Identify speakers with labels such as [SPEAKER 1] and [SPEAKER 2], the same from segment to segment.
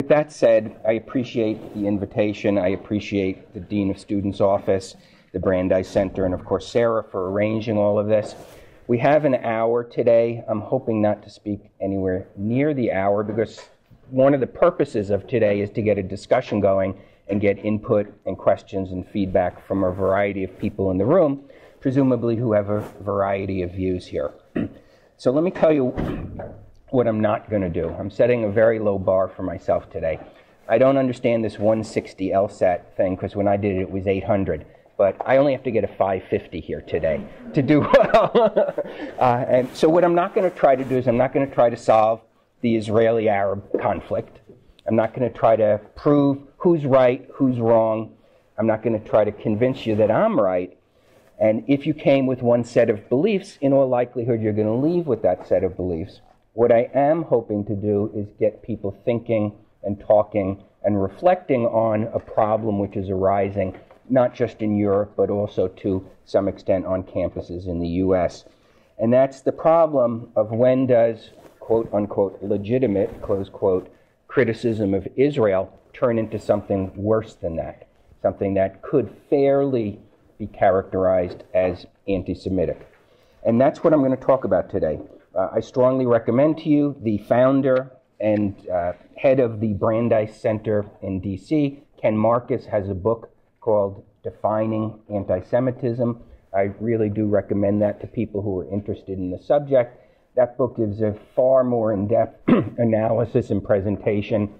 [SPEAKER 1] With that said, I appreciate the invitation. I appreciate the Dean of Students' Office, the Brandeis Center, and of course Sarah for arranging all of this. We have an hour today. I'm hoping not to speak anywhere near the hour because one of the purposes of today is to get a discussion going and get input and questions and feedback from a variety of people in the room, presumably who have a variety of views here. So let me tell you what I'm not going to do. I'm setting a very low bar for myself today. I don't understand this 160 LSAT thing because when I did it, it was 800. But I only have to get a 550 here today to do well. And so what I'm not going to try to do is I'm not going to try to solve the Israeli-Arab conflict. I'm not going to try to prove who's right, who's wrong. I'm not going to try to convince you that I'm right. And if you came with one set of beliefs, in all likelihood, you're going to leave with that set of beliefs. What I am hoping to do is get people thinking and talking and reflecting on a problem which is arising, not just in Europe, but also to some extent on campuses in the U.S. And that's the problem of when does, quote unquote, legitimate, close quote, criticism of Israel turn into something worse than that, something that could fairly be characterized as anti-Semitic. And that's what I'm going to talk about today. I strongly recommend to you the founder and head of the Brandeis Center in D.C., Ken Marcus, has a book called Defining Anti-Semitism. I really do recommend that to people who are interested in the subject. That book gives a far more in-depth analysis and presentation,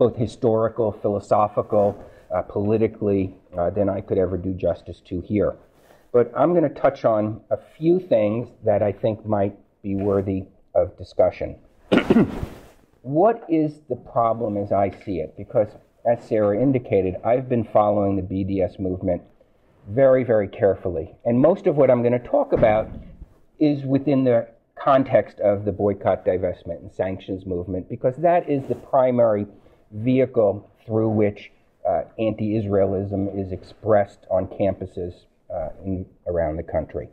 [SPEAKER 1] both historical, philosophical, politically, than I could ever do justice to here. But I'm going to touch on a few things that I think might be worthy of discussion. What is the problem as I see it? Because, as Sarah indicated, I've been following the BDS movement very, very carefully. And most of what I'm going to talk about is within the context of the boycott, divestment, and sanctions movement, because that is the primary vehicle through which anti-Israelism is expressed on campuses around the country.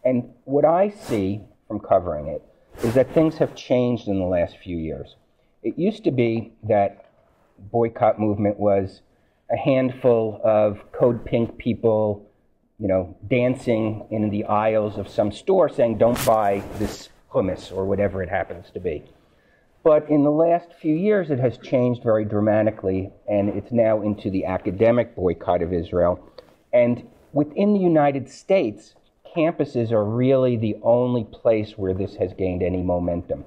[SPEAKER 1] And what I see from covering it is that things have changed in the last few years. It used to be that boycott movement was a handful of Code Pink people, dancing in the aisles of some store saying, don't buy this hummus or whatever it happens to be. But in the last few years, it has changed very dramatically, and it's now into the academic boycott of Israel. And within the United States, campuses are really the only place where this has gained any momentum.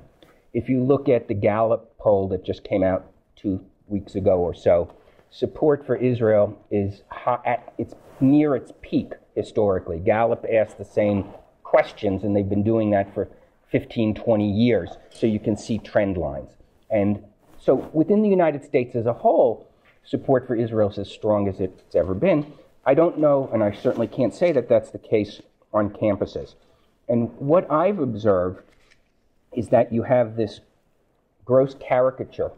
[SPEAKER 1] If you look at the Gallup poll that just came out 2 weeks ago or so, support for Israel is it's near its peak historically. Gallup asked the same questions, and they've been doing that for 15, 20 years, so you can see trend lines. And so within the United States as a whole, support for Israel is as strong as it's ever been. I don't know, and I certainly can't say that that's the case on campuses. And what I've observed is that you have this gross caricature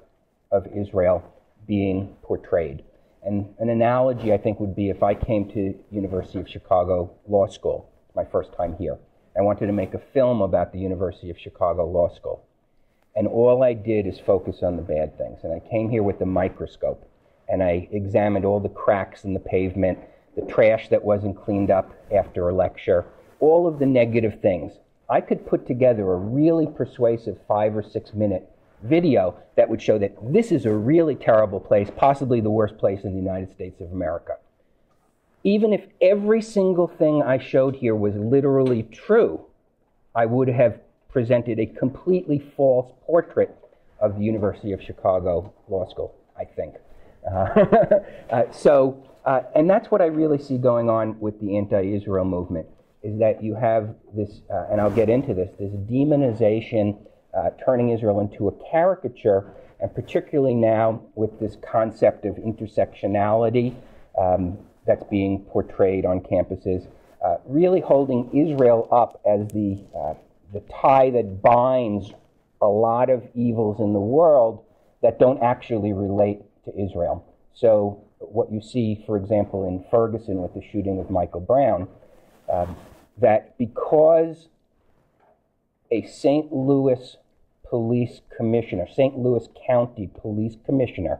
[SPEAKER 1] of Israel being portrayed. And an analogy, I think, would be if I came to University of Chicago Law School, my first time here. I wanted to make a film about the University of Chicago Law School. And all I did is focus on the bad things. And I came here with a microscope, and I examined all the cracks in the pavement, the trash that wasn't cleaned up after a lecture, all of the negative things. I could put together a really persuasive 5 or 6 minute video that would show that this is a really terrible place, possibly the worst place in the United States of America. Even if every single thing I showed here was literally true, I would have presented a completely false portrait of the University of Chicago Law School, I think. And that's what I really see going on with the anti-Israel movement, is that you have this, and I'll get into this demonization, turning Israel into a caricature, and particularly now with this concept of intersectionality that's being portrayed on campuses, really holding Israel up as the tie that binds a lot of evils in the world that don't actually relate to Israel. So what you see, for example, in Ferguson with the shooting of Michael Brown, that because a St. Louis police commissioner, St. Louis County police commissioner,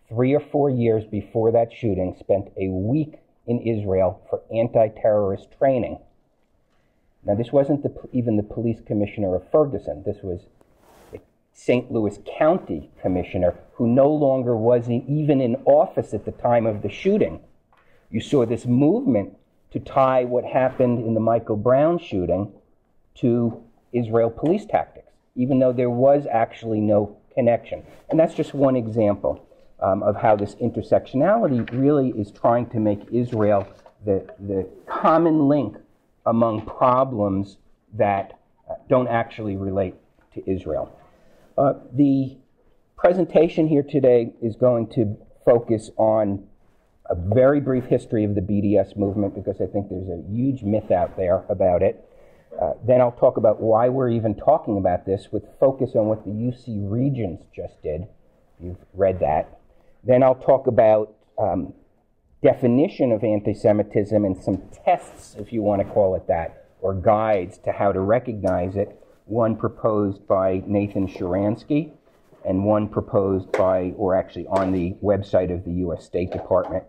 [SPEAKER 1] 3 or 4 years before that shooting, spent a week in Israel for anti-terrorist training. Now, this wasn't even the police commissioner of Ferguson. This was the St. Louis County commissioner, who no longer was even in office at the time of the shooting. You saw this movement to tie what happened in the Michael Brown shooting to Israel police tactics, even though there was actually no connection. And that's just one example of how this intersectionality really is trying to make Israel the common link among problems that don't actually relate to Israel. The presentation here today is going to focus on a very brief history of the BDS movement, because I think there's a huge myth out there about it. Then I'll talk about why we're even talking about this, with focus on what the UC Regents just did. You've read that. Then I'll talk about definition of anti-Semitism and some tests, if you want to call it that, or guides to how to recognize it. One proposed by Nathan Sharansky, and one proposed by, or actually on the website of the U.S. State Department.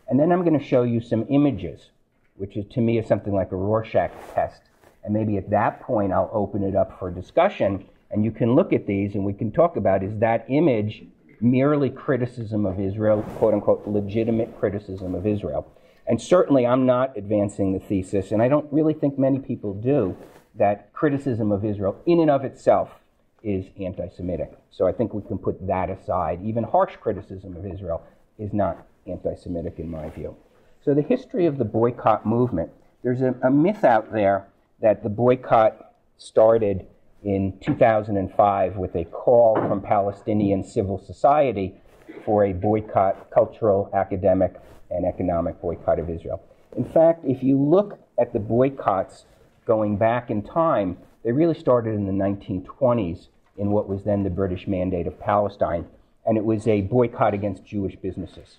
[SPEAKER 1] And then I'm going to show you some images, which is, to me, is something like a Rorschach test. And maybe at that point, I'll open it up for discussion, and you can look at these and we can talk about, is that image merely criticism of Israel, quote unquote, legitimate criticism of Israel? And certainly I'm not advancing the thesis, and I don't really think many people do, that criticism of Israel in and of itself is anti-Semitic. So I think we can put that aside. Even harsh criticism of Israel is not anti-Semitic in my view. So the history of the boycott movement, there's a myth out there that the boycott started in 2005 with a call from Palestinian civil society for a boycott, cultural, academic, and economic boycott of Israel. In fact, if you look at the boycotts going back in time, they really started in the 1920s in what was then the British Mandate of Palestine, and it was a boycott against Jewish businesses.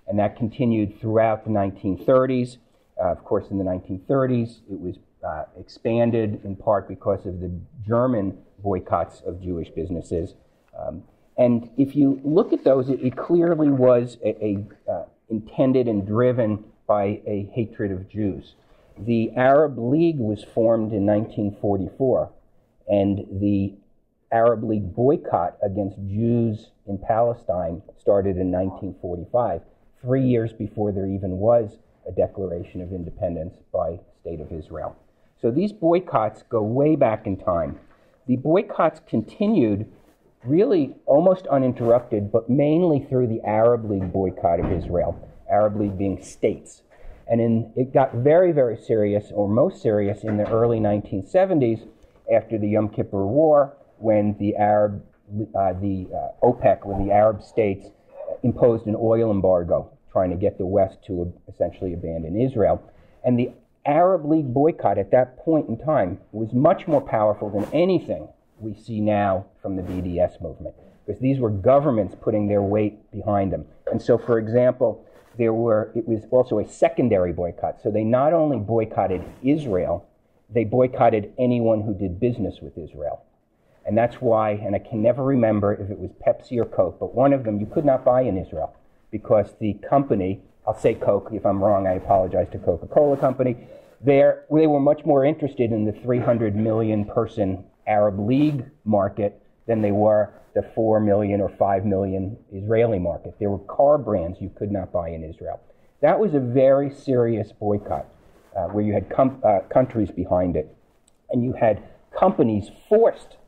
[SPEAKER 1] And that continued throughout the 1930s. Of course, in the 1930s, it was expanded in part because of the German boycotts of Jewish businesses. And if you look at those, it clearly was intended and driven by a hatred of Jews. The Arab League was formed in 1944, and the Arab League boycott against Jews in Palestine started in 1945, 3 years before there even was a declaration of independence by State of Israel. So these boycotts go way back in time. The boycotts continued really almost uninterrupted, but mainly through the Arab League boycott of Israel, Arab League being states. And it got very, very serious, or most serious, in the early 1970s after the Yom Kippur War, when the OPEC, when the Arab states imposed an oil embargo, trying to get the West to essentially abandon Israel. And the Arab League boycott at that point in time was much more powerful than anything we see now from the BDS movement, because these were governments putting their weight behind them. And so, for example, it was also a secondary boycott. So they not only boycotted Israel, they boycotted anyone who did business with Israel. And that's why, and I can never remember if it was Pepsi or Coke, but one of them you could not buy in Israel, because the company, I'll say Coke, if I'm wrong, I apologize to Coca-Cola Company, they were much more interested in the 300 million person Arab League market than they were the 4 million or 5 million Israeli market. There were car brands you could not buy in Israel. That was a very serious boycott where you had countries behind it, and you had companies forced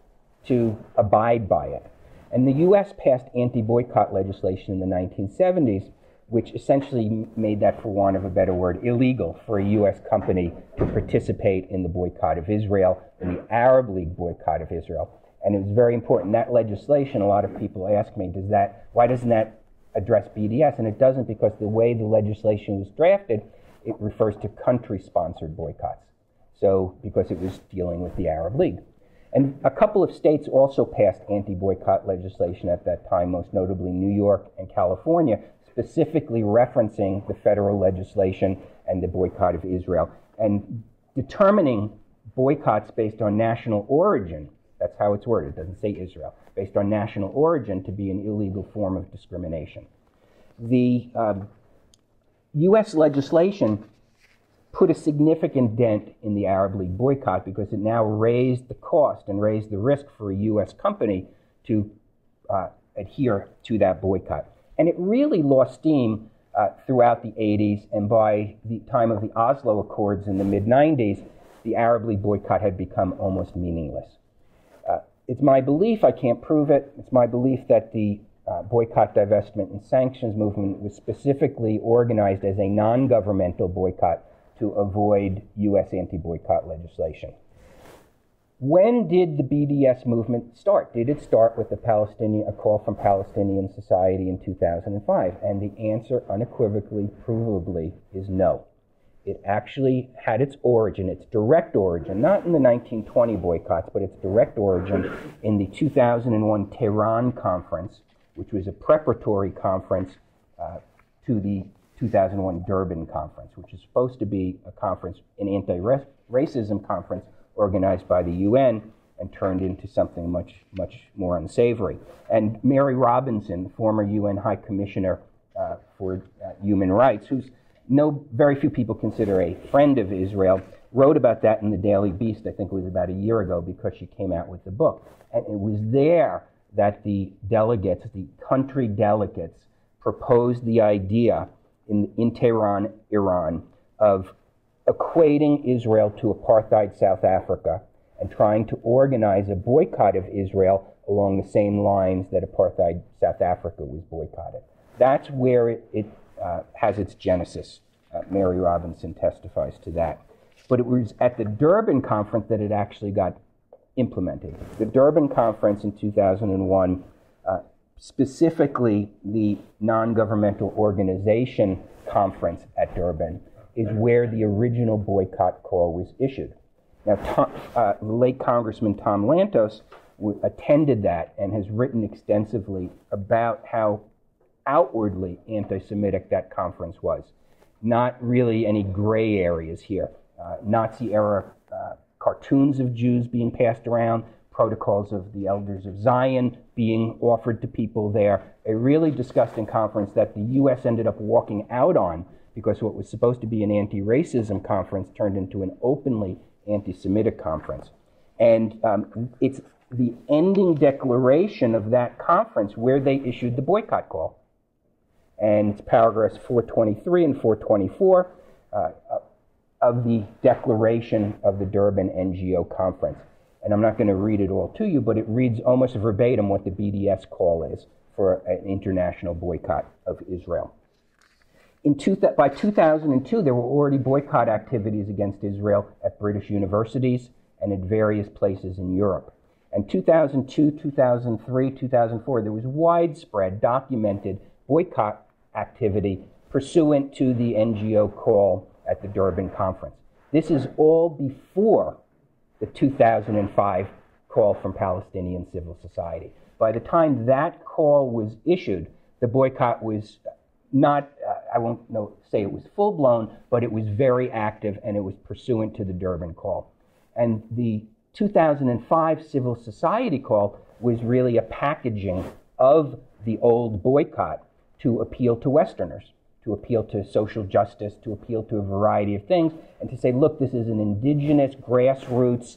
[SPEAKER 1] to abide by it. And the U.S. passed anti-boycott legislation in the 1970s, which essentially made that, for want of a better word, illegal for a U.S. company to participate in the boycott of Israel, in the Arab League boycott of Israel. And it was very important. That legislation, a lot of people ask me, why doesn't that address BDS? And it doesn't, because the way the legislation was drafted, it refers to country-sponsored boycotts. So, because it was dealing with the Arab League. And a couple of states also passed anti-boycott legislation at that time, most notably New York and California, specifically referencing the federal legislation and the boycott of Israel. And determining boycotts based on national origin That's how it's worded. It doesn't say Israel. Based on national origin to be an illegal form of discrimination. The U.S. legislation put a significant dent in the Arab League boycott because it now raised the cost and raised the risk for a U.S. company to adhere to that boycott. And it really lost steam throughout the 80s, and by the time of the Oslo Accords in the mid-90s, the Arab League boycott had become almost meaningless. It's my belief, I can't prove it, it's my belief that the boycott, divestment, and sanctions movement was specifically organized as a non-governmental boycott to avoid U.S. anti-boycott legislation. When did the BDS movement start? Did it start with a call from Palestinian Society in 2005? And the answer unequivocally, provably, is no. It actually had its origin, its direct origin, not in the 1920 boycotts, but its direct origin in the 2001 Tehran conference, which was a preparatory conference to the 2001 Durban conference, which is supposed to be a conference, an anti-racism conference organized by the UN and turned into something much, much more unsavory. And Mary Robinson, former UN High Commissioner for Human Rights, who's very few people consider a friend of Israel, wrote about that in the Daily Beast, I think it was about a year ago, because she came out with the book. And it was there that the delegates, the country delegates, proposed the idea in Tehran, Iran, of equating Israel to apartheid South Africa and trying to organize a boycott of Israel along the same lines that apartheid South Africa was boycotted. That's where it has its genesis. Mary Robinson testifies to that. But it was at the Durban conference that it actually got implemented. The Durban conference in 2001, specifically the non-governmental organization conference at Durban, is where the original boycott call was issued. Now, the late Congressman Tom Lantos attended that and has written extensively about how outwardly anti-Semitic that conference was. Not really any gray areas here. Nazi-era cartoons of Jews being passed around, protocols of the Elders of Zion being offered to people there. A really disgusting conference that the U.S. ended up walking out on because what was supposed to be an anti-racism conference turned into an openly anti-Semitic conference. And it's the ending declaration of that conference where they issued the boycott call. And it's paragraphs 423 and 424 of the declaration of the Durban NGO conference. And I'm not going to read it all to you, but it reads almost verbatim what the BDS call is for an international boycott of Israel. By 2002, there were already boycott activities against Israel at British universities and at various places in Europe. And 2002, 2003, 2004, there was widespread documented boycott activity pursuant to the NGO call at the Durban conference. This is all before the 2005 call from Palestinian civil society. By the time that call was issued, the boycott was not, I won't say it was full-blown, but it was very active and it was pursuant to the Durban call. And the 2005 civil society call was really a packaging of the old boycott to appeal to Westerners, to appeal to social justice, to appeal to a variety of things, and to say, look, this is an indigenous, grassroots,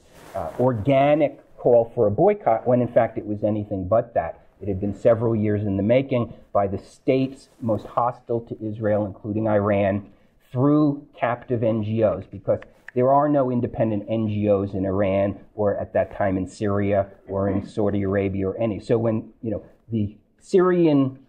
[SPEAKER 1] organic call for a boycott, when in fact it was anything but that. It had been several years in the making by the states most hostile to Israel, including Iran, through captive NGOs, because there are no independent NGOs in Iran or at that time in Syria or in Saudi Arabia or any. So when the Syrian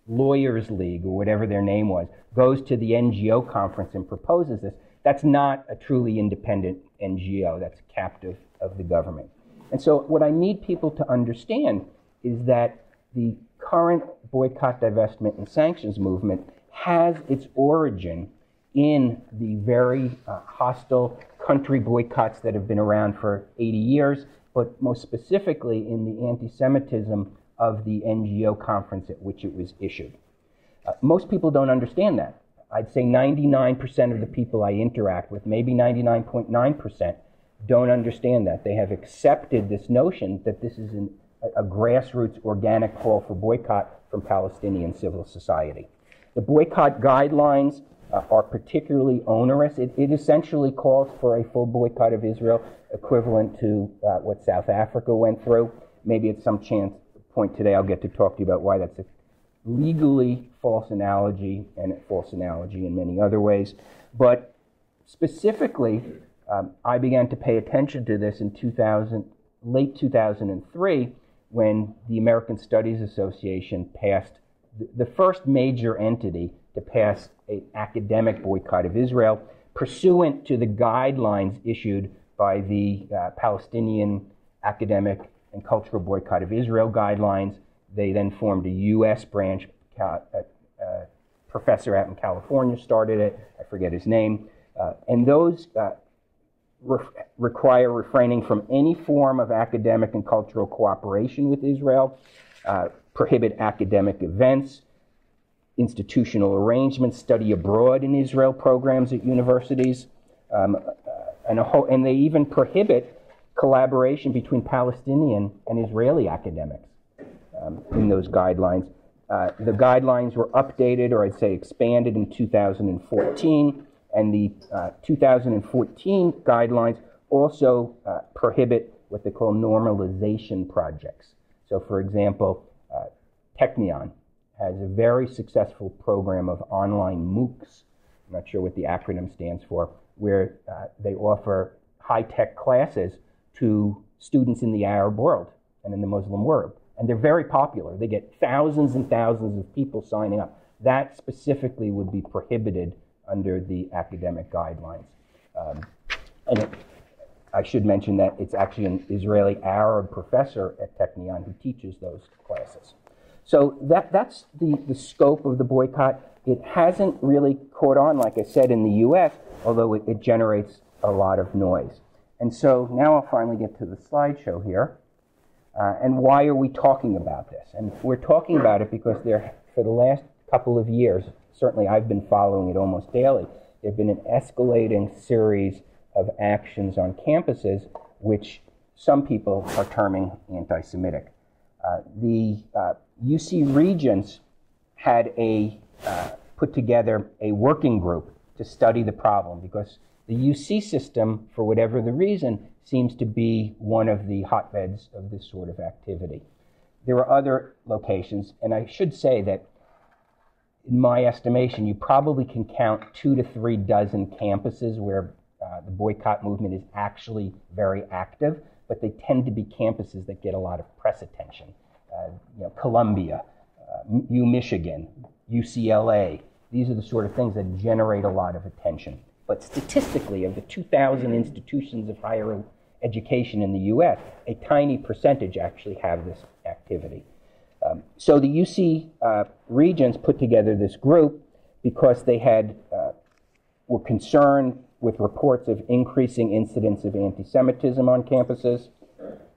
[SPEAKER 1] Lawyers League, or whatever their name was, goes to the NGO conference and proposes this, that's not a truly independent NGO. That's captive of the government. And so what I need people to understand is that the current boycott, divestment, and sanctions movement has its origin in the very hostile country boycotts that have been around for 80 years, but most specifically in the anti-Semitism of the NGO conference at which it was issued. Most people don't understand that. I'd say 99% of the people I interact with, maybe 99.9%, don't understand that. They have accepted this notion that this is a grassroots organic call for boycott from Palestinian civil society. The boycott guidelines are particularly onerous. It essentially calls for a full boycott of Israel, equivalent to what South Africa went through. Maybe at some point today I'll get to talk to you about why that's a legally false analogy, and a false analogy in many other ways. But specifically, I began to pay attention to this in late 2003, when the American Studies Association passed the first major entity to pass an academic boycott of Israel, pursuant to the guidelines issued by the Palestinian Academic and Cultural Boycott of Israel guidelines. They then formed a U.S. branch. A professor out in California started it. I forget his name. And those require refraining from any form of academic and cultural cooperation with Israel, prohibit academic events, institutional arrangements, study abroad in Israel programs at universities, and they even prohibit collaboration between Palestinian and Israeli academics in those guidelines. The guidelines were updated, or I'd say expanded, in 2014, and the 2014 guidelines also prohibit what they call normalization projects. So, for example, Technion has a very successful program of online MOOCs, I'm not sure what the acronym stands for, where they offer high-tech classes to students in the Arab world and in the Muslim world. And they're very popular. They get thousands and thousands of people signing up. That specifically would be prohibited under the academic guidelines. I should mention that it's actually an Israeli Arab professor at Technion who teaches those classes. So that's the scope of the boycott. It hasn't really caught on, like I said, in the U.S., although it generates a lot of noise. And so now I'll finally get to the slideshow here. And why are we talking about this? And we're talking about it because for the last couple of years, certainly I've been following it almost daily, there have been an escalating series of actions on campuses which some people are terming anti-Semitic. The UC Regents had put together a working group to study the problem, because the UC system, for whatever the reason, seems to be one of the hotbeds of this sort of activity. There are other locations, and I should say that in my estimation, you probably can count 2 to 3 dozen campuses where the boycott movement is actually very active, but they tend to be campuses that get a lot of press attention. Columbia, Michigan, UCLA, these are the sort of things that generate a lot of attention. But statistically, of the 2,000 institutions of higher education in the U.S., a tiny percentage actually have this activity. So the UC Regents put together this group because they were concerned with reports of increasing incidents of anti-Semitism on campuses.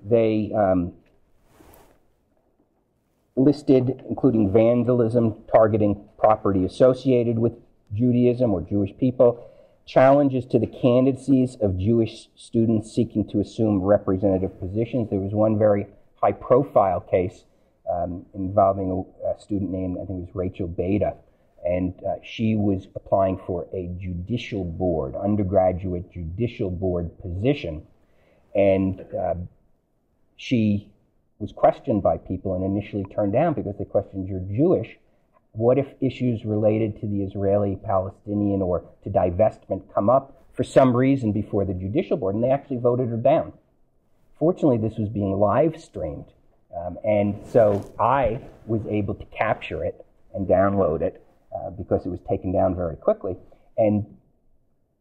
[SPEAKER 1] They listed, including vandalism targeting property associated with Judaism or Jewish people, challenges to the candidacies of Jewish students seeking to assume representative positions. There was one very high-profile case involving a student named, I think it was Rachel Beda, and she was applying for a judicial board, undergraduate judicial board position, and she was questioned by people and initially turned down because they questioned, you're Jewish. What if issues related to the Israeli-Palestinian or to divestment come up for some reason before the judicial board? And they actually voted her down. Fortunately, this was being live streamed. And so I was able to capture it and download it because it was taken down very quickly. And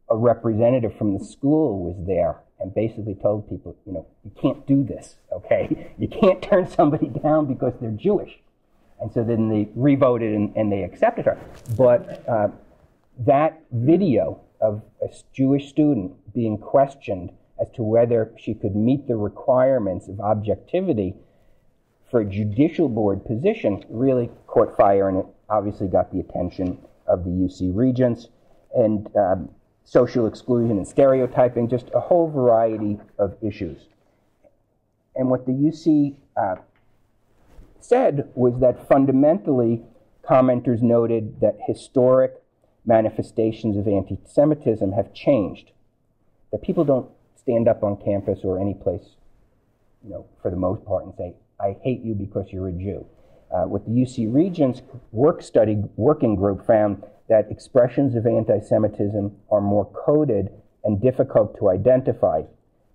[SPEAKER 1] a representative from the school was there and basically told people, you can't do this, okay? You can't turn somebody down because they're Jewish. And so then they re-voted and they accepted her. But that video of a Jewish student being questioned as to whether she could meet the requirements of objectivity for a judicial board position really caught fire, and it obviously got the attention of the UC Regents. And social exclusion and stereotyping, just a whole variety of issues. And what the UC said was that fundamentally, commenters noted that historic manifestations of anti-Semitism have changed, that people don't stand up on campus or any place, for the most part, and say, I hate you because you're a Jew. What the UC Regents working group found that expressions of anti-Semitism are more coded and difficult to identify.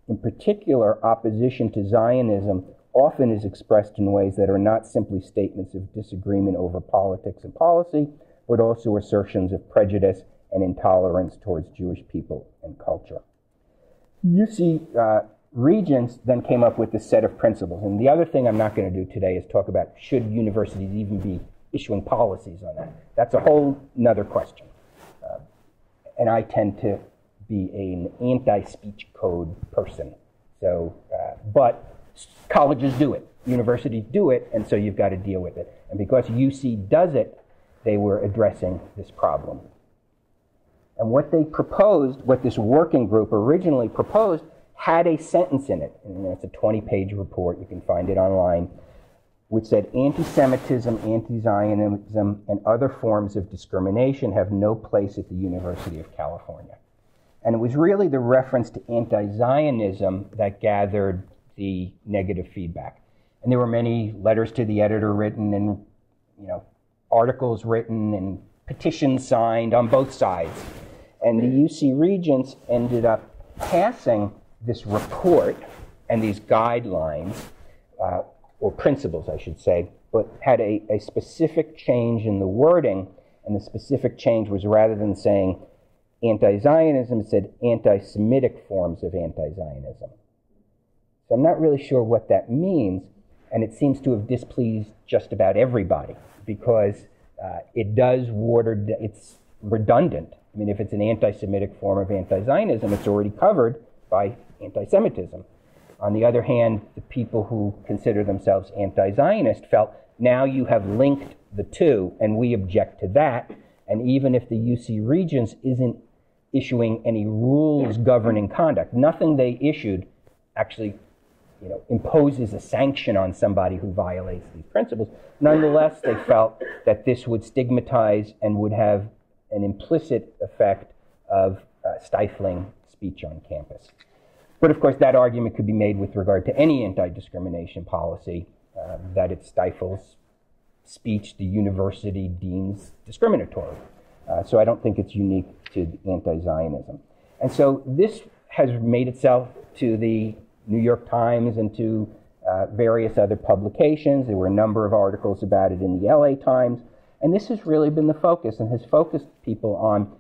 [SPEAKER 1] In particular, opposition to Zionism often is expressed in ways that are not simply statements of disagreement over politics and policy, but also assertions of prejudice and intolerance towards Jewish people and culture. UC Regents then came up with this set of principles. And the other thing I'm not going to do today is talk about should universities even be issuing policies on that. That's a whole nother question. And I tend to be an anti-speech code person. So, but colleges do it, universities do it, and so you've got to deal with it. And because UC does it, they were addressing this problem. And what they proposed, what this working group originally proposed, had a sentence in it, and it's a 20-page report, you can find it online, which said, anti-Semitism, anti-Zionism, and other forms of discrimination have no place at the University of California. And it was really the reference to anti-Zionism that gathered the negative feedback. And there were many letters to the editor written and, articles written and petitions signed on both sides. And the UC Regents ended up passing this report and these guidelines, or principles, I should say, but had a specific change in the wording, and the specific change was rather than saying anti-Zionism, it said anti-Semitic forms of anti-Zionism. So I'm not really sure what that means, and it seems to have displeased just about everybody, because it's redundant. I mean, if it's an anti-Semitic form of anti-Zionism, it's already covered by anti-Semitism. On the other hand, the people who consider themselves anti-Zionist felt, now you have linked the two, and we object to that. And even if the UC Regents isn't issuing any rules governing conduct, nothing they issued actually imposes a sanction on somebody who violates these principles. Nonetheless, they felt that this would stigmatize and would have an implicit effect of stifling speech on campus. But of course, that argument could be made with regard to any anti-discrimination policy, that it stifles speech the university deems discriminatory. So I don't think it's unique to anti-Zionism. And so this has made itself to the New York Times and to various other publications. There were a number of articles about it in the LA Times. And this has really been the focus and has focused people on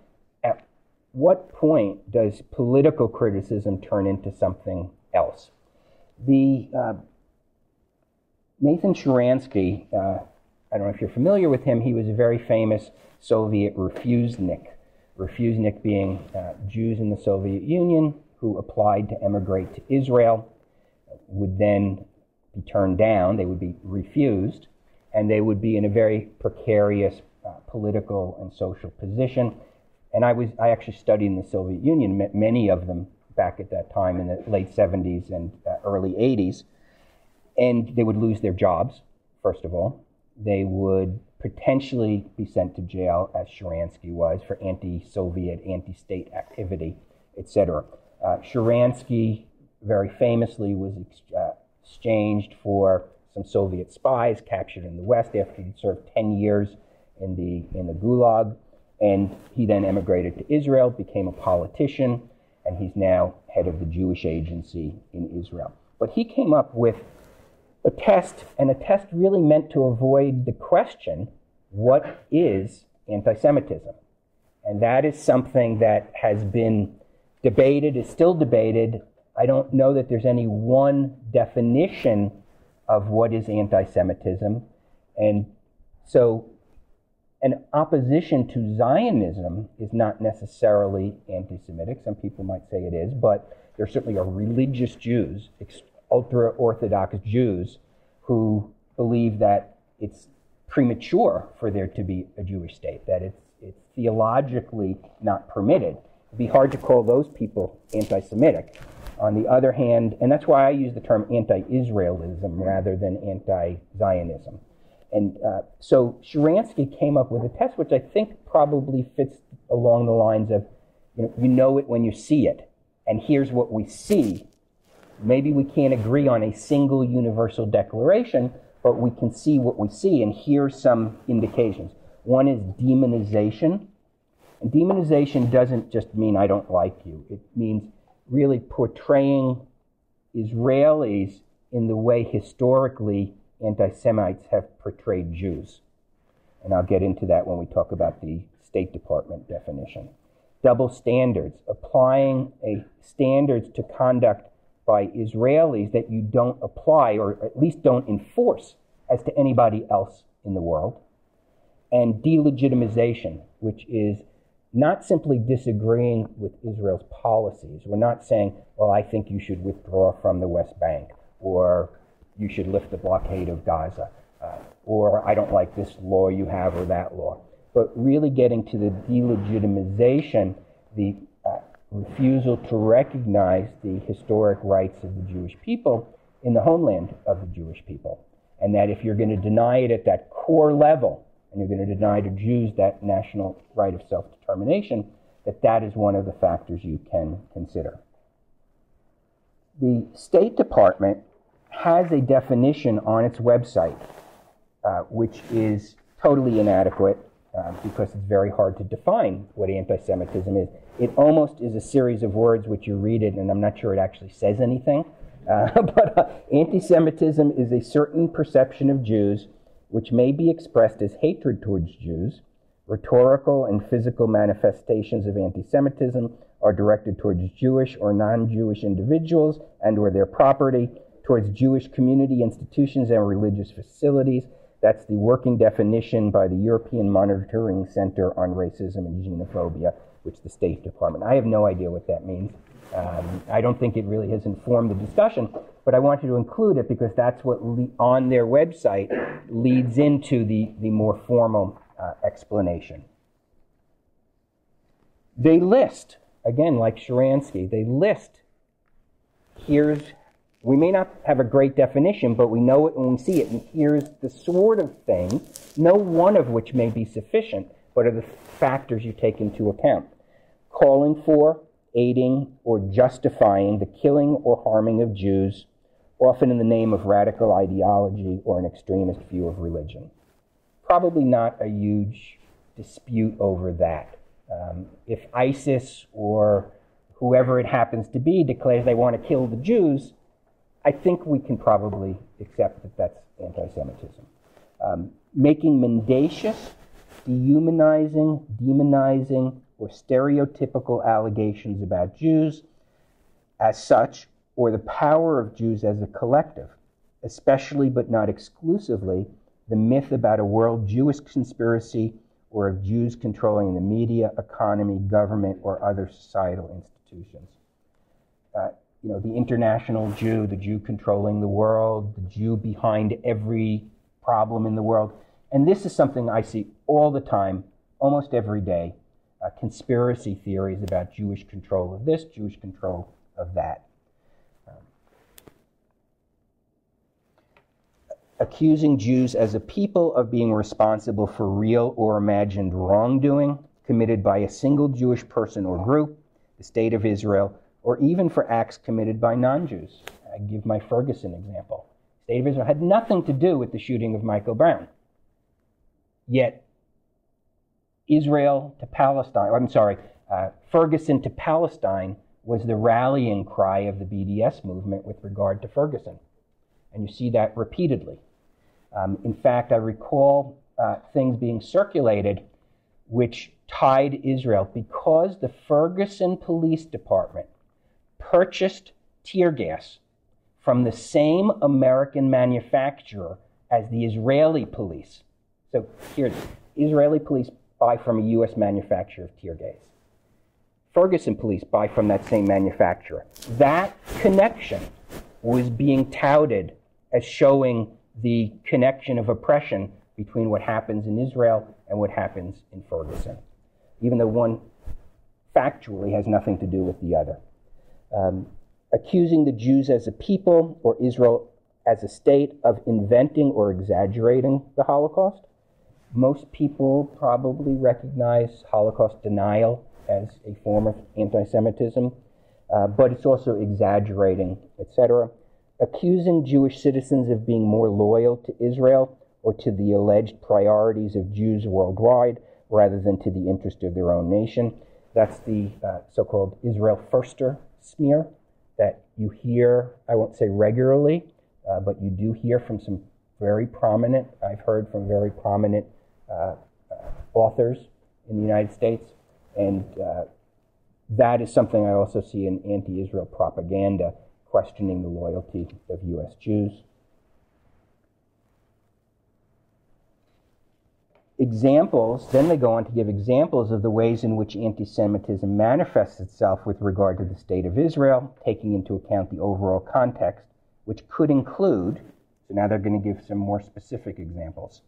[SPEAKER 1] at what point does political criticism turn into something else. The Nathan Sharansky, I don't know if you're familiar with him, he was a very famous Soviet refusnik. Refusnik being Jews in the Soviet Union who applied to emigrate to Israel, would then be turned down, they would be refused, and they would be in a very precarious political and social position. And I actually studied in the Soviet Union, met many of them back at that time in the late 70s and early 80s. And they would lose their jobs, first of all. They would potentially be sent to jail, as Sharansky was, for anti-Soviet, anti-state activity, etc. Sharansky, very famously, was exchanged for some Soviet spies captured in the West after he served 10 years in the Gulag. And he then emigrated to Israel, became a politician, and he's now head of the Jewish agency in Israel. But he came up with a test, and a test really meant to avoid the question, what is anti-Semitism? And that is something that has been debated, is still debated. I don't know that there's any one definition of what is anti-Semitism. And so an opposition to Zionism is not necessarily anti-Semitic. Some people might say it is, but there certainly are religious Jews, ultra-Orthodox Jews, who believe that it's premature for there to be a Jewish state, that it's theologically not permitted. It'd be hard to call those people anti-Semitic. On the other hand, and that's why I use the term anti-Israelism rather than anti-Zionism. And so Sharansky came up with a test which I think probably fits along the lines of, you know it when you see it, and here's what we see. Maybe we can't agree on a single universal declaration, but we can see what we see, and here's some indications. One is demonization. And demonization doesn't just mean I don't like you. It means really portraying Israelis in the way historically anti-Semites have portrayed Jews. And I'll get into that when we talk about the State Department definition. Double standards, applying standards to conduct by Israelis that you don't apply or at least don't enforce as to anybody else in the world. And delegitimization, which is not simply disagreeing with Israel's policies. We're not saying, well, I think you should withdraw from the West Bank, or you should lift the blockade of Gaza, or I don't like this law you have or that law. But really getting to the delegitimization, the refusal to recognize the historic rights of the Jewish people in the homeland of the Jewish people. And that if you're going to deny it at that core level, and you're going to deny to Jews that national right of self-determination, that is one of the factors you can consider. The State Department has a definition on its website, which is totally inadequate because it's very hard to define what anti-Semitism is. It almost is a series of words which you read it, and I'm not sure it actually says anything. But anti-Semitism is a certain perception of Jews which may be expressed as hatred towards Jews. Rhetorical and physical manifestations of anti-Semitism are directed towards Jewish or non-Jewish individuals and or their property, towards Jewish community institutions and religious facilities. That's the working definition by the European Monitoring Center on Racism and Xenophobia, which the State Department. I have no idea what that means. I don't think it really has informed the discussion, but I wanted to include it because that's what on their website leads into the more formal explanation. They list, again, like Sharansky, they list, we may not have a great definition, but we know it when we see it, and here's the sort of things, no one of which may be sufficient, but are the factors you take into account. Calling for, aiding, or justifying the killing or harming of Jews, often in the name of radical ideology or an extremist view of religion. Probably not a huge dispute over that. If ISIS or whoever it happens to be declares they want to kill the Jews, I think we can probably accept that that's anti-Semitism. Making mendacious, dehumanizing, demonizing, or stereotypical allegations about Jews as such, or the power of Jews as a collective, especially but not exclusively the myth about a world Jewish conspiracy or of Jews controlling the media, economy, government, or other societal institutions. The international Jew, the Jew controlling the world, the Jew behind every problem in the world. And this is something I see all the time, almost every day, conspiracy theories about Jewish control of this, Jewish control of that. Accusing Jews as a people of being responsible for real or imagined wrongdoing committed by a single Jewish person or group, the State of Israel, or even for acts committed by non-Jews. I give my Ferguson example. The State of Israel had nothing to do with the shooting of Michael Brown. Yet, Ferguson to Palestine was the rallying cry of the BDS movement with regard to Ferguson. And you see that repeatedly. In fact, I recall things being circulated which tied Israel because the Ferguson Police Department purchased tear gas from the same American manufacturer as the Israeli police. So here, Israeli police buy from a U.S. manufacturer of tear gas. Ferguson police buy from that same manufacturer. That connection was being touted as showing the connection of oppression between what happens in Israel and what happens in Ferguson. Even though one factually has nothing to do with the other. Accusing the Jews as a people or Israel as a state of inventing or exaggerating the Holocaust. Most people probably recognize Holocaust denial as a form of anti-Semitism, but it's also exaggerating, etc. Accusing Jewish citizens of being more loyal to Israel or to the alleged priorities of Jews worldwide rather than to the interest of their own nation. That's the so-called Israel Firster smear that you hear, I won't say regularly, but you do hear from some very prominent, I've heard from very prominent authors in the United States, and that is something I also see in anti-Israel propaganda, questioning the loyalty of U.S. Jews. Examples, then they go on to give examples of the ways in which anti-Semitism manifests itself with regard to the state of Israel, taking into account the overall context, which could include, so now they're going to give some more specific examples,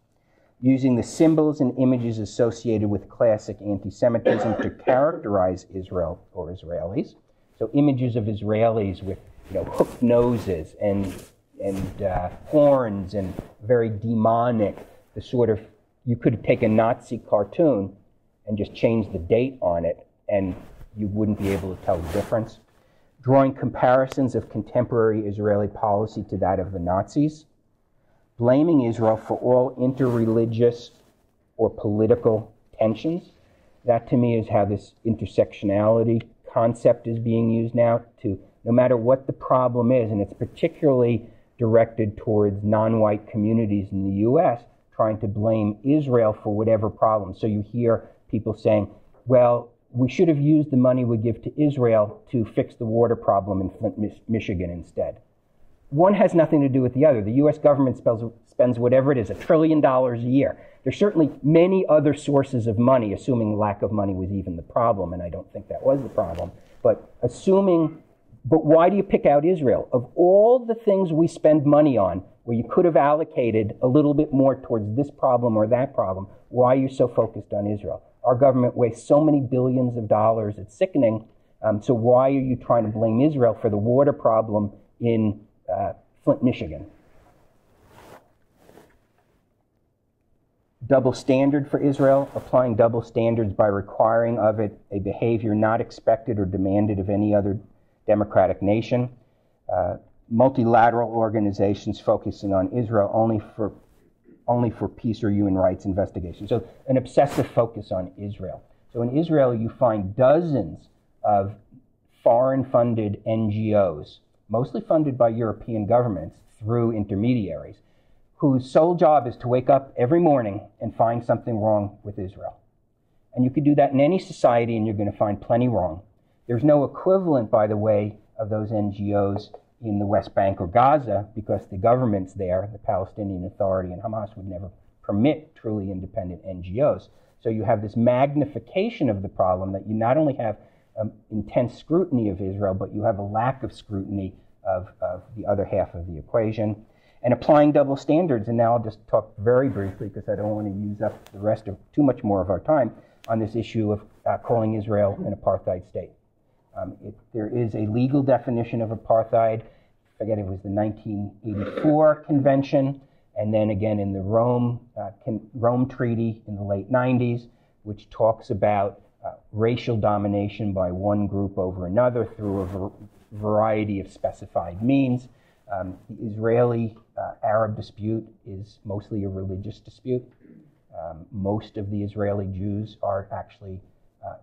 [SPEAKER 1] using the symbols and images associated with classic anti-Semitism to characterize Israel or Israelis. So images of Israelis with, hooked noses and horns and very demonic, the sort of, you could take a Nazi cartoon and just change the date on it and you wouldn't be able to tell the difference. Drawing comparisons of contemporary Israeli policy to that of the Nazis. Blaming Israel for all interreligious or political tensions. That to me is how this intersectionality concept is being used now, to no matter what the problem is, and it's particularly directed towards non-white communities in the U.S., trying to blame Israel for whatever problem. So you hear people saying, well, we should have used the money we give to Israel to fix the water problem in Flint, Michigan instead. One has nothing to do with the other. The U.S. government spends whatever it is, $1 trillion a year. There's certainly many other sources of money, assuming lack of money was even the problem, and I don't think that was the problem. But why do you pick out Israel? Of all the things we spend money on, where you could have allocated a little bit more towards this problem or that problem, why are you so focused on Israel? Our government wastes so many billions of dollars, it's sickening. So why are you trying to blame Israel for the water problem in Flint, Michigan? Double standard for Israel, applying double standards by requiring of it a behavior not expected or demanded of any other democratic nation. Multilateral organizations focusing on Israel only for peace or human rights investigations. So an obsessive focus on Israel. So in Israel, you find dozens of foreign-funded NGOs, mostly funded by European governments through intermediaries, whose sole job is to wake up every morning and find something wrong with Israel. And you could do that in any society and you're going to find plenty wrong. There's no equivalent, by the way, of those NGOs in the West Bank or Gaza, because the governments there, the Palestinian Authority and Hamas, would never permit truly independent NGOs. So you have this magnification of the problem that you not only have intense scrutiny of Israel, but you have a lack of scrutiny of the other half of the equation. And applying double standards, and now I'll just talk very briefly because I don't want to use up the rest of too much more of our time on this issue of calling Israel an apartheid state. There is a legal definition of apartheid. I forget, it was the 1984 convention, and then again in the Rome Treaty in the late 90s, which talks about racial domination by one group over another through a variety of specified means. The Israeli-Arab dispute is mostly a religious dispute. Most of the Israeli Jews are actually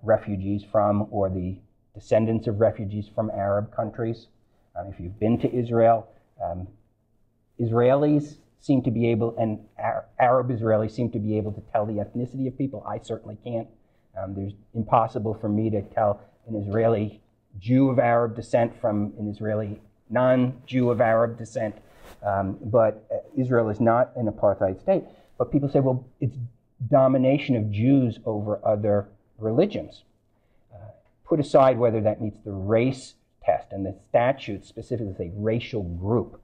[SPEAKER 1] refugees from, or the descendants of refugees from, Arab countries. If you've been to Israel, Israelis seem to be able, and Arab Israelis seem to be able to tell the ethnicity of people. I certainly can't. There's impossible for me to tell an Israeli Jew of Arab descent from an Israeli non-Jew of Arab descent. But Israel is not an apartheid state. But people say, well, it's domination of Jews over other religions. Put aside whether that meets the race test, and the statutes specifically say racial group.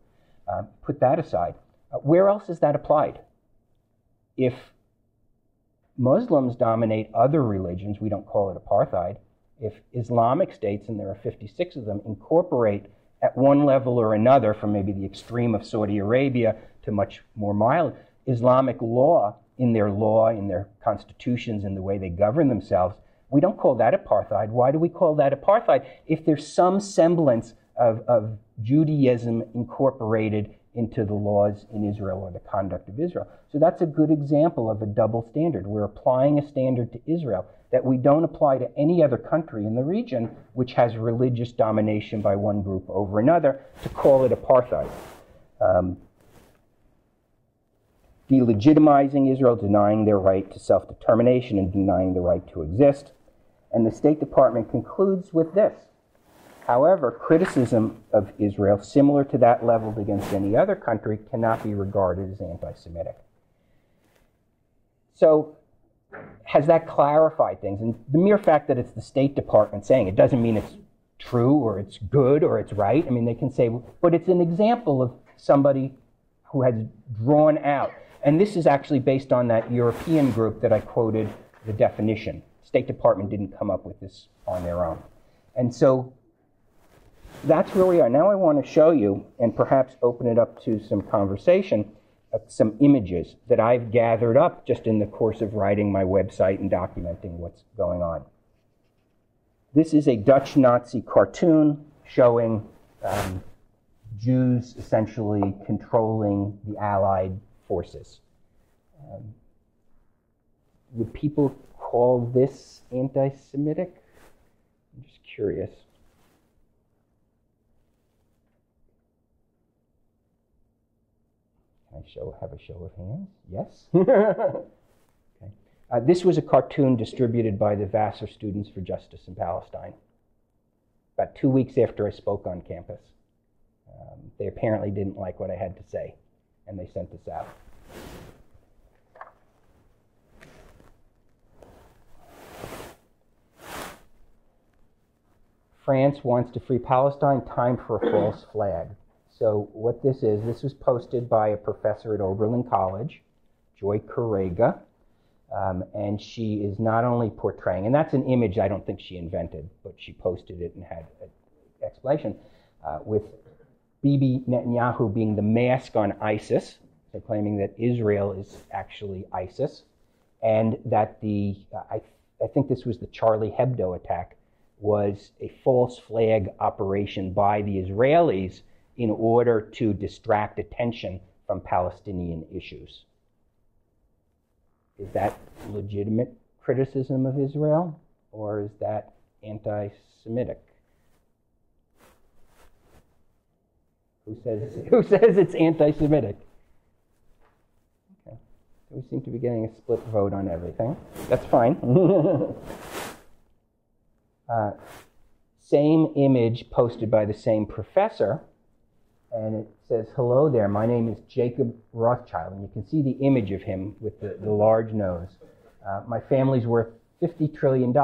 [SPEAKER 1] Put that aside. Where else is that applied? If Muslims dominate other religions, we don't call it apartheid. if Islamic states, and there are 56 of them, incorporate at one level or another, from maybe the extreme of Saudi Arabia to much more mild, Islamic law, in their constitutions, in the way they govern themselves, we don't call that apartheid. Why do we call that apartheid? If there's some semblance of Judaism incorporated into the laws in Israel or the conduct of Israel. So that's a good example of a double standard. We're applying a standard to Israel that we don't apply to any other country in the region which has religious domination by one group over another, to call it apartheid. Delegitimizing Israel, denying their right to self-determination and denying the right to exist. And the State Department concludes with this: however, criticism of Israel, similar to that leveled against any other country, cannot be regarded as anti-Semitic. So, has that clarified things? And the mere fact that it's the State Department saying it doesn't mean it's true or it's good or it's right. I mean, they can say, but it's an example of somebody who has drawn out. And this is actually based on that European group that I quoted the definition. State Department didn't come up with this on their own. And so that's where we are. Now I want to show you, and perhaps open it up to some conversation, some images that I've gathered up just in the course of writing my website and documenting what's going on. This is a Dutch Nazi cartoon showing Jews essentially controlling the Allied forces. Would people call this anti-Semitic? I'm just curious. Can I have a show of hands? Yes? Okay. This was a cartoon distributed by the Vassar Students for Justice in Palestine about 2 weeks after I spoke on campus. They apparently didn't like what I had to say, and they sent this out. France wants to free Palestine, time for a false flag. So what this was posted by a professor at Oberlin College, Joy Correga, and she is not only portraying, and that's an image I don't think she invented, but she posted it and had an explanation, with Bibi Netanyahu being the mask on ISIS, so claiming that Israel is actually ISIS, and that I think this was the Charlie Hebdo attack, was a false flag operation by the Israelis in order to distract attention from Palestinian issues. Is that legitimate criticism of Israel, or is that anti-Semitic? Who says it's anti-Semitic? Okay. So we seem to be getting a split vote on everything. That's fine. Same image posted by the same professor, and it says, "Hello there, my name is Jacob Rothschild," and you can see the image of him with the large nose. My family's worth $50 trillion.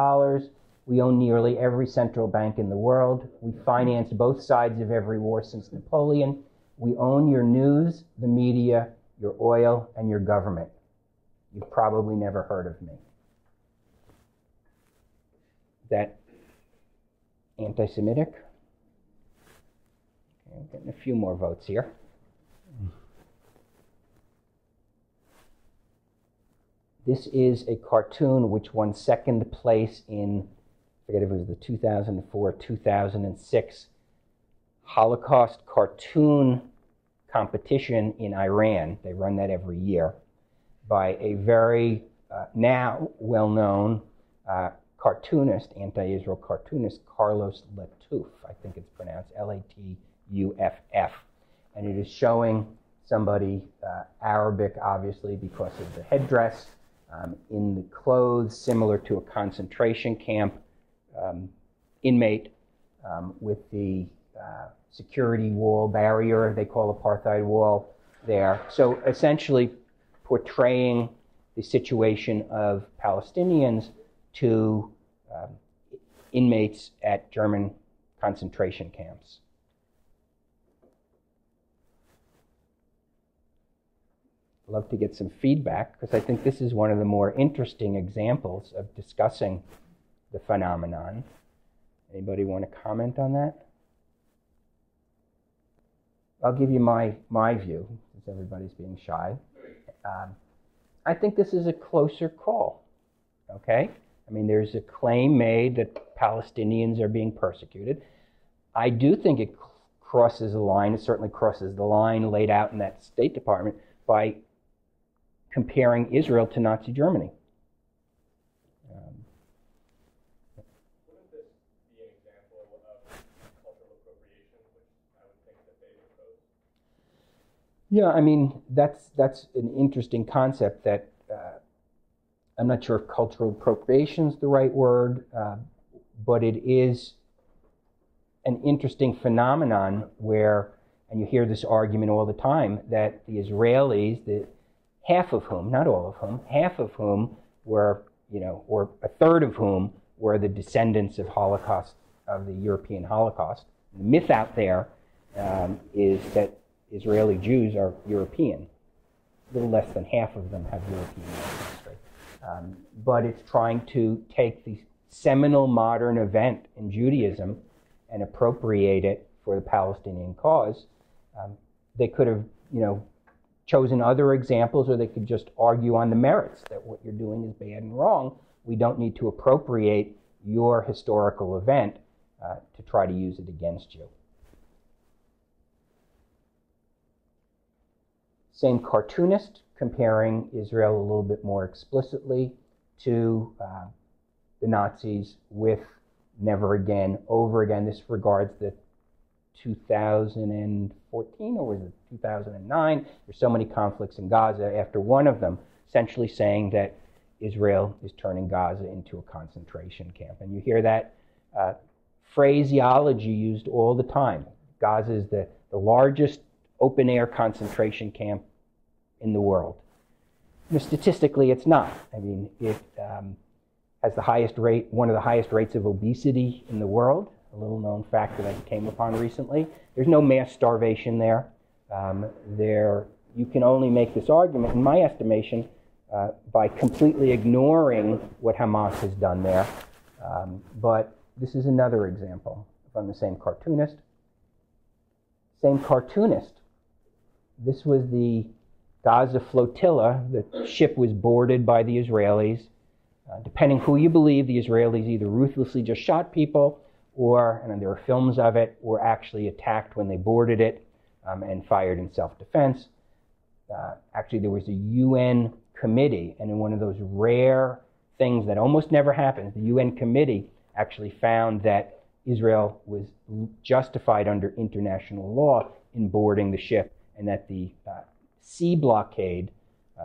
[SPEAKER 1] We own nearly every central bank in the world. We finance both sides of every war since Napoleon. We own your news, the media, your oil, and your government. You've probably never heard of me. Is that anti-Semitic? Okay, I'm getting a few more votes here. This is a cartoon which won second place in, I forget if it was the 2004-2006 Holocaust cartoon competition in Iran. They run that every year, by a very now well-known cartoonist, anti-Israel cartoonist, Carlos Latuff, I think it's pronounced Latuff. And it is showing somebody, Arabic obviously because of the headdress, in the clothes similar to a concentration camp inmate, with the security wall barrier, they call apartheid wall there. So essentially portraying the situation of Palestinians to inmates at German concentration camps. I'd love to get some feedback, because I think this is one of the more interesting examples of discussing the phenomenon. Anybody want to comment on that? I'll give you my view, since everybody's being shy. I think this is a closer call, okay? I mean, there's a claim made that Palestinians are being persecuted. I do think it crosses a line. It certainly crosses the line laid out in that State Department by comparing Israel to Nazi Germany.
[SPEAKER 2] Wouldn't this be an example of cultural appropriation, which I would think that they oppose?
[SPEAKER 1] Yeah, I mean, that's an interesting concept that I'm not sure if cultural appropriation is the right word, but it is an interesting phenomenon where, and you hear this argument all the time, that the Israelis, half of whom, not all of whom, half of whom were, or a third of whom were the descendants of the European Holocaust. The myth out there is that Israeli Jews are European. A little less than half of them have European ancestry. But it's trying to take the seminal modern event in Judaism and appropriate it for the Palestinian cause. They could have, chosen other examples, or they could just argue on the merits that what you're doing is bad and wrong. We don't need to appropriate your historical event to try to use it against you. Same cartoonist comparing Israel a little bit more explicitly to the Nazis with never again, over again. This regards the 2014, or was it 2009? There's so many conflicts in Gaza, after one of them essentially saying that Israel is turning Gaza into a concentration camp. And you hear that phraseology used all the time. Gaza is the largest open-air concentration camp in the world. Statistically, it's not. I mean, it has the highest rate, one of the highest rates of obesity in the world, a little known fact that I came upon recently. There's no mass starvation there. You can only make this argument, in my estimation, by completely ignoring what Hamas has done there. But this is another example from the same cartoonist. Same cartoonist. This was the Gaza flotilla. The ship was boarded by the Israelis. Depending who you believe, the Israelis either ruthlessly just shot people, or, and there are films of it, or actually attacked when they boarded it and fired in self-defense. Actually, there was a UN committee, and in one of those rare things that almost never happens, the UN committee actually found that Israel was justified under international law in boarding the ship, and that the sea blockade,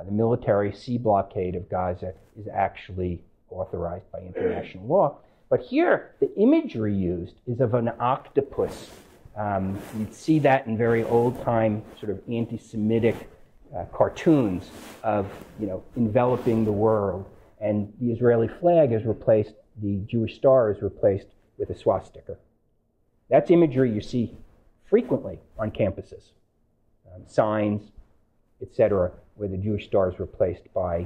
[SPEAKER 1] the military sea blockade of Gaza, is actually authorized by international law. But here, the imagery used is of an octopus. You'd see that in very old-time sort of anti-Semitic cartoons of, enveloping the world. And the Israeli flag is replaced, the Jewish star is replaced with a swastika. That's imagery you see frequently on campuses, signs, etc., where the Jewish star is replaced by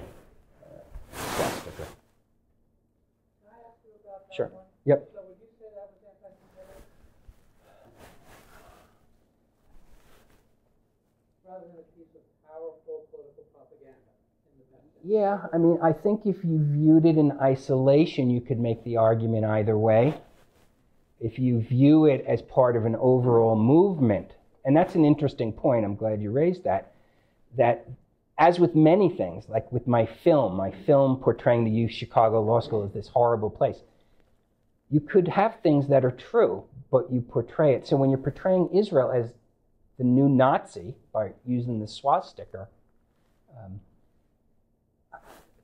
[SPEAKER 1] swastika.
[SPEAKER 3] Can I ask you about that
[SPEAKER 1] Sure.
[SPEAKER 3] one?
[SPEAKER 1] Yep.
[SPEAKER 3] So would you say that was anti-Semitic? Rather than a piece of powerful political propaganda in the best interest?
[SPEAKER 1] Yeah, I mean, I think if you viewed it in isolation, you could make the argument either way. If you view it as part of an overall movement, and that's an interesting point, I'm glad you raised that as with many things, like with my film portraying the Chicago Law School as this horrible place, you could have things that are true, but you portray it. So when you're portraying Israel as the new Nazi by using the swastika,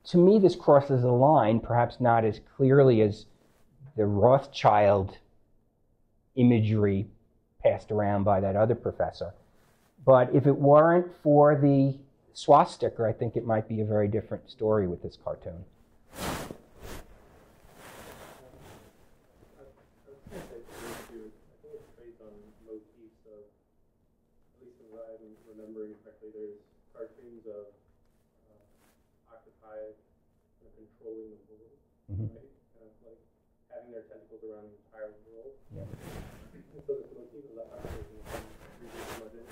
[SPEAKER 1] to me this crosses a line, perhaps not as clearly as the Rothschild imagery passed around by that other professor. But if it weren't for the swastika, I think it might be a very different story with this cartoon.
[SPEAKER 2] Remembering correctly, there's cartoons of occupied controlling the world, right? Kind of like having their tentacles around the entire world.
[SPEAKER 1] Yeah.
[SPEAKER 2] And so this motif of the Anti-Semitism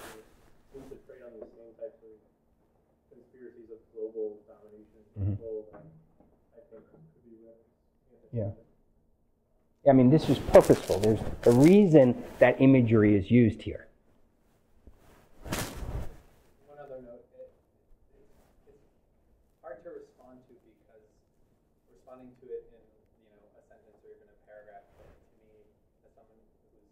[SPEAKER 2] seems to trade on these same types of conspiracies of global domination and control that I think could be read.
[SPEAKER 1] Yeah. I mean, this is purposeful. There's a reason that imagery is used here.
[SPEAKER 3] One other note, it's hard to respond to because responding to it in a sentence or even a paragraph, to me, as someone who's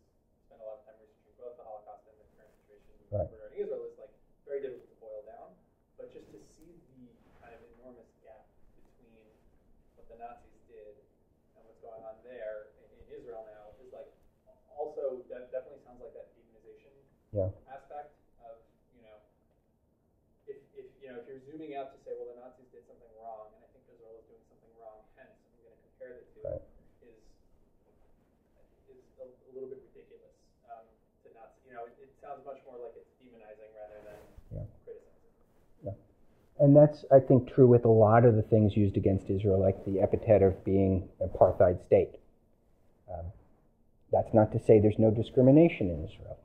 [SPEAKER 3] spent a lot of time researching both the Holocaust and the current situation regarding Israel, is like very difficult to boil down. But just to see the kind of enormous gap between what the Nazis did and what's going on there in Israel now is like also that definitely sounds like that demonization aspect of if you're zooming out to say, well, the Nazis did something wrong and I think Israel is doing something wrong, hence I'm going to compare the two, is a little bit ridiculous to not. It sounds much more like it's demonizing rather than criticizing.
[SPEAKER 1] Yeah. And that's, I think, true with a lot of the things used against Israel, like the epithet of being an apartheid state. That's not to say there's no discrimination in Israel.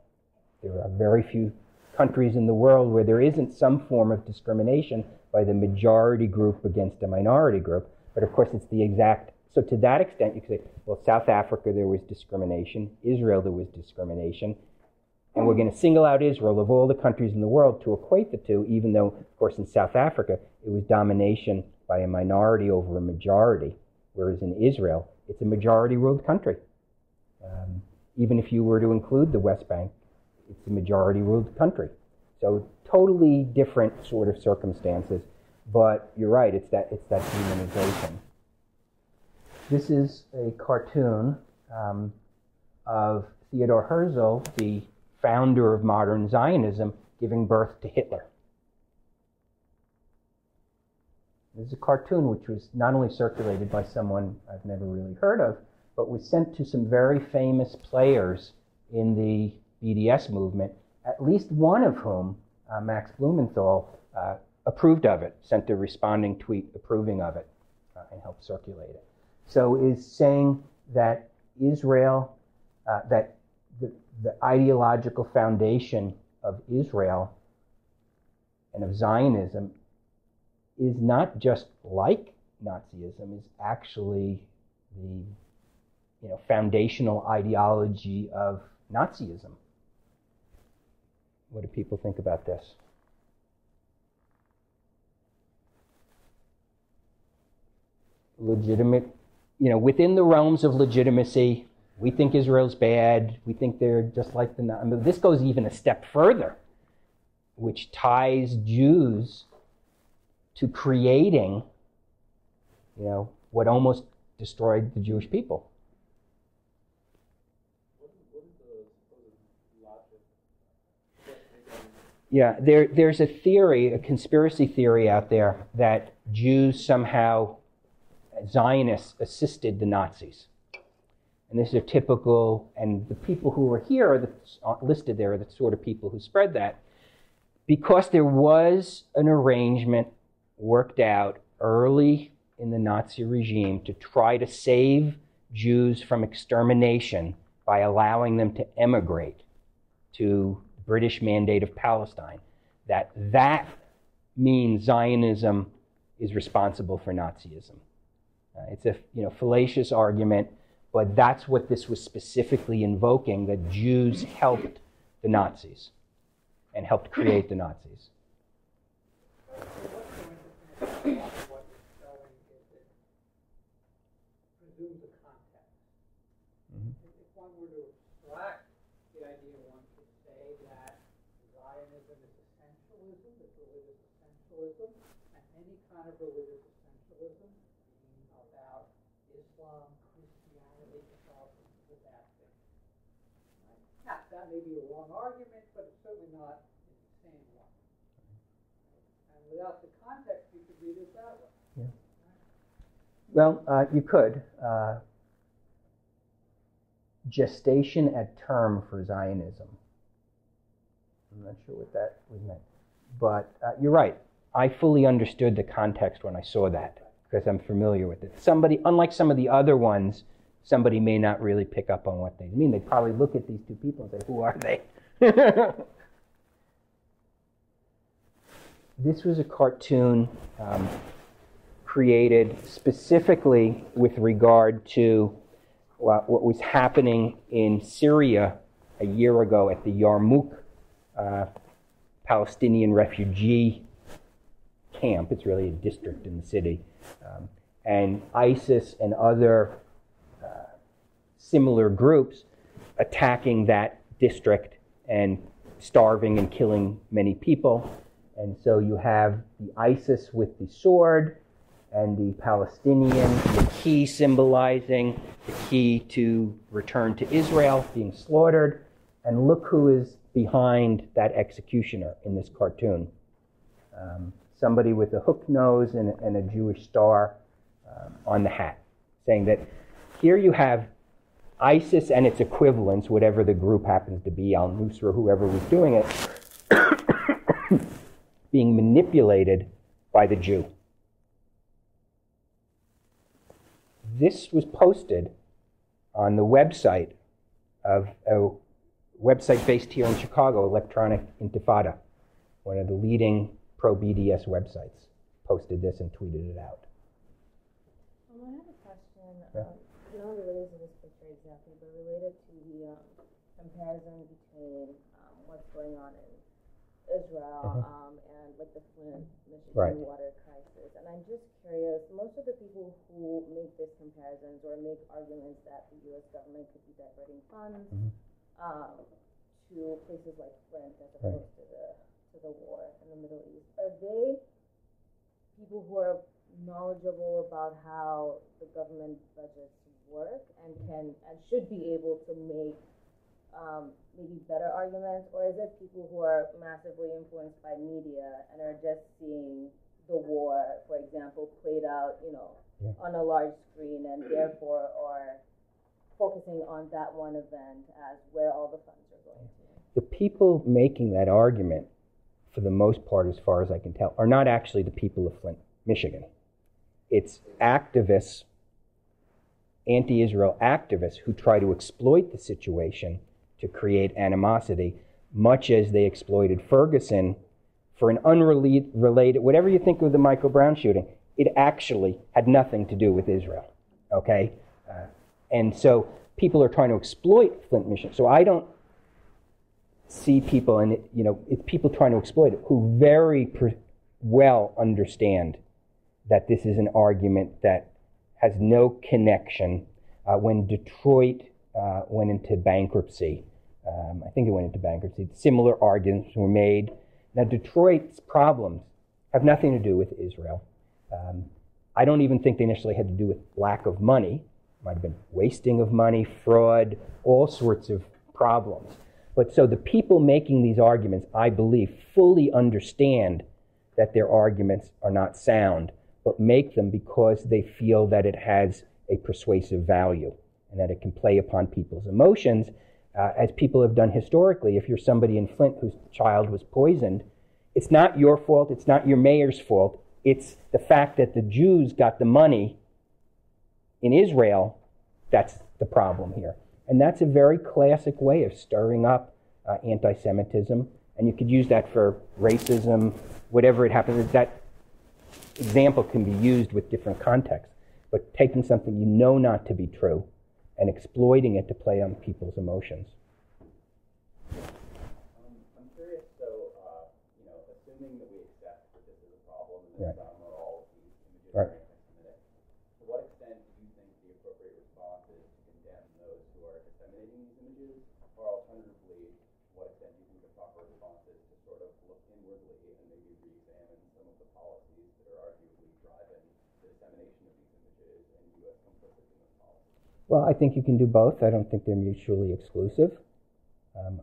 [SPEAKER 1] There are very few countries in the world where there isn't some form of discrimination by the majority group against a minority group. But of course, it's the exact. So to that extent, you could say, well, South Africa, there was discrimination. Israel, there was discrimination. And we're going to single out Israel of all the countries in the world to equate the two, even though, of course, in South Africa, it was domination by a minority over a majority, whereas in Israel, it's a majority-ruled country. Even if you were to include the West Bank, it's a majority-ruled country. So totally different sort of circumstances. But you're right, it's that demonization. This is a cartoon of Theodor Herzl, the founder of modern Zionism, giving birth to Hitler. This is a cartoon which was not only circulated by someone I've never really heard of, but was sent to some very famous players in the BDS movement, at least one of whom, Max Blumenthal, approved of it, sent a responding tweet approving of it, and helped circulate it. So is saying that Israel, that the ideological foundation of Israel and of Zionism is not just like Nazism, is actually the foundational ideology of Nazism. What do people think about this? Legitimate, within the realms of legitimacy, we think Israel's bad. We think they're just like the Nazis. I mean, this goes even a step further, which ties Jews to creating, what almost destroyed the Jewish people. Yeah, there's a theory, a conspiracy theory out there that Jews somehow, Zionists, assisted the Nazis. And this is a typical, and the people who are here are listed there are the sort of people who spread that. Because there was an arrangement worked out early in the Nazi regime to try to save Jews from extermination by allowing them to emigrate to the British Mandate of Palestine, that means Zionism is responsible for Nazism. It's a fallacious argument, but that's what this was specifically invoking, that Jews helped the Nazis and helped create the Nazis.
[SPEAKER 3] What you're showing is it presumes a context. If one were to abstract the idea, one could say that Zionism is essentialism, it's religious essentialism, and any kind of religious essentialism being about Islam, Christianity, Catholicism is a bad thing. Right? Now, that may be a wrong argument, but it's certainly not an insane one. And without the context, you could read it that way.
[SPEAKER 1] Yeah. Well, you could. Gestation at term for Zionism. I'm not sure what that was meant. But you're right. I fully understood the context when I saw that, because I'm familiar with it. Unlike some of the other ones, somebody may not really pick up on what they mean. They probably look at these two people and say, who are they? This was a cartoon created specifically with regard to what was happening in Syria a year ago at the Yarmouk Palestinian refugee camp. It's really a district in the city. And ISIS and other similar groups attacking that district and starving and killing many people. And so you have the ISIS with the sword and the Palestinian, the key symbolizing the key to return to Israel, being slaughtered. And look who is behind that executioner in this cartoon. Somebody with a hook nose and a Jewish star on the hat, saying that here you have ISIS and its equivalents, whatever the group happens to be, al-Nusra, whoever was doing it, being manipulated by the Jew. This was posted on the website of a website based here in Chicago, Electronic Intifada, one of the leading pro-BDS websites, posted this and tweeted it out.
[SPEAKER 4] I have a question. Not related to this picture exactly, but related to the comparison between what's going on in Israel and like the Flint, Michigan water crisis. And I'm just curious, most of the people who make these comparisons or make arguments that the U.S. government could be diverting funds to places like Flint as opposed to the war in the Middle East, are they people who are knowledgeable about how the government budgets work and should be able to make maybe better arguments, or is it people who are massively influenced by media and are just seeing the war, for example, played out, on a large screen and therefore are focusing on that one event as where all the funds are going to?
[SPEAKER 1] The people making that argument, for the most part, as far as I can tell, are not actually the people of Flint, Michigan. It's activists, anti-Israel activists, who try to exploit the situation to create animosity, much as they exploited Ferguson for an unrelated, whatever you think of the Michael Brown shooting, it actually had nothing to do with Israel, okay? And so people are trying to exploit Flint, Michigan. So I don't see people, and it's people trying to exploit it, who very well understand that this is an argument that has no connection. When Detroit went into bankruptcy, I think it went into bankruptcy, similar arguments were made. Now, Detroit's problems have nothing to do with Israel. I don't even think they initially had to do with lack of money. Might have been wasting of money, fraud, all sorts of problems. But so the people making these arguments, I believe, fully understand that their arguments are not sound, but make them because they feel that it has a persuasive value and that it can play upon people's emotions, as people have done historically. If you're somebody in Flint whose child was poisoned, it's not your fault, it's not your mayor's fault, it's the fact that the Jews got the money in Israel that's the problem here. And that's a very classic way of stirring up anti-Semitism, and you could use that for racism, whatever it happens. That example can be used with different contexts, but taking something you know not to be true and exploiting it to play on people's emotions.
[SPEAKER 5] I'm curious, so, assuming that we accept that this is a problem and that all of these images are anti-Semitic, to what extent do you think the appropriate response is to condemn those who are disseminating these images, or alternatively, to what extent do you think the proper response is to sort of look inwardly and maybe re-examine some of the policies that are arguably driving the dissemination of these images and U.S. complicit in those policies?
[SPEAKER 1] Well, I think you can do both. I don't think they're mutually exclusive.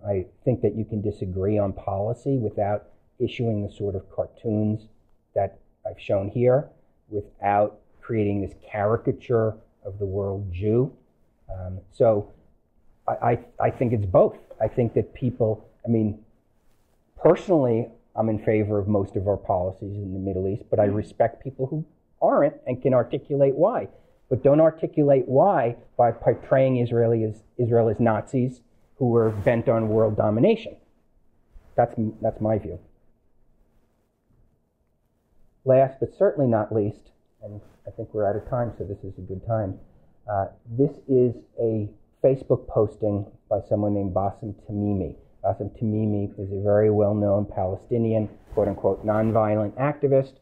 [SPEAKER 1] I think that you can disagree on policy without issuing the sort of cartoons that I've shown here, without creating this caricature of the world Jew. So I think it's both. I think that people, personally, I'm in favor of most of our policies in the Middle East, but I respect people who aren't and can articulate why. but don't articulate why by portraying Israel as Nazis who were bent on world domination. That's my view. Last but certainly not least, and I think we're out of time, so this is a good time. This is a Facebook posting by someone named Bassem Tamimi. Bassem Tamimi is a very well-known Palestinian, quote-unquote, nonviolent activist.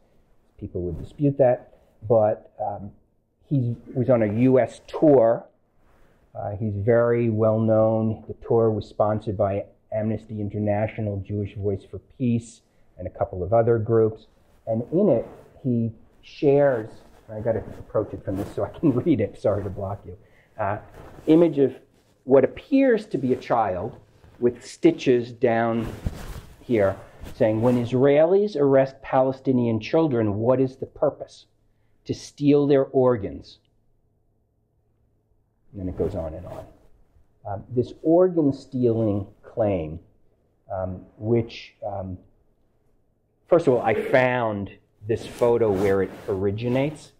[SPEAKER 1] People would dispute that, but he was on a U.S. tour. He's very well-known. The tour was sponsored by Amnesty International, Jewish Voice for Peace, and a couple of other groups. And in it, he shares, I got to approach it from this so I can read it, sorry to block you, image of what appears to be a child with stitches down here, saying, when Israelis arrest Palestinian children, what is the purpose? To steal their organs. And then it goes on and on. This organ stealing claim, which, first of all, I found this photo where it originates,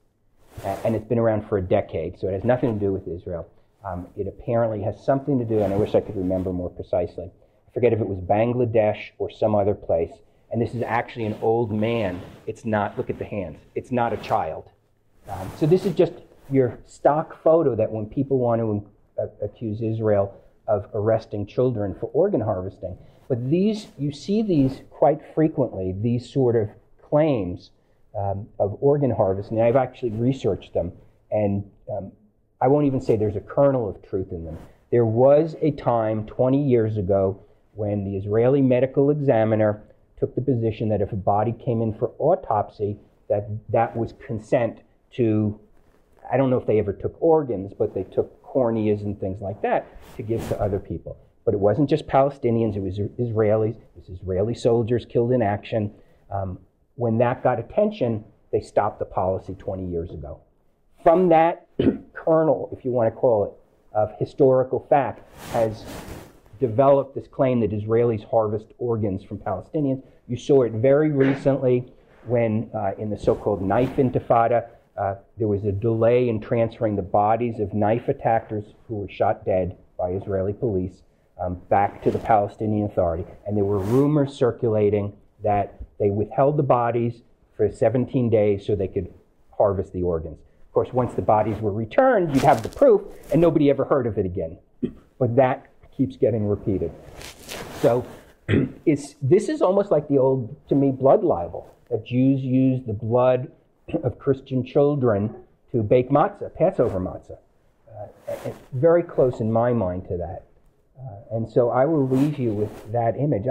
[SPEAKER 1] and it's been around for a decade, so it has nothing to do with Israel. It apparently has something to do, and I wish I could remember more precisely. I forget if it was Bangladesh or some other place, and this is actually an old man. It's not, look at the hands, it's not a child. So this is just your stock photo that when people want to accuse Israel of arresting children for organ harvesting. But these, you see these quite frequently, these sort of claims of organ harvesting. I've actually researched them, and I won't even say there's a kernel of truth in them. There was a time 20 years ago when the Israeli medical examiner took the position that if a body came in for autopsy, that was consent to, I don't know if they ever took organs, but they took corneas and things like that to give to other people. But it wasn't just Palestinians, it was Israelis, it was Israeli soldiers killed in action. When that got attention, they stopped the policy 20 years ago. From that kernel, if you want to call it, of historical fact, has developed this claim that Israelis harvest organs from Palestinians. You saw it very recently when, in the so-called knife intifada, there was a delay in transferring the bodies of knife attackers who were shot dead by Israeli police back to the Palestinian Authority. And there were rumors circulating that they withheld the bodies for 17 days so they could harvest the organs. Of course, once the bodies were returned, you'd have the proof, and nobody ever heard of it again. But that keeps getting repeated. So this is almost like the old, to me, blood libel, that Jews use the blood of Christian children to bake matzah, Passover matzah. It's very close in my mind to that. And so I will leave you with that image.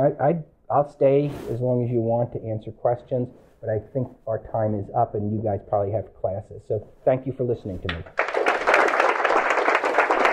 [SPEAKER 1] I'll stay as long as you want to answer questions, but I think our time is up and you guys probably have classes. So thank you for listening to me.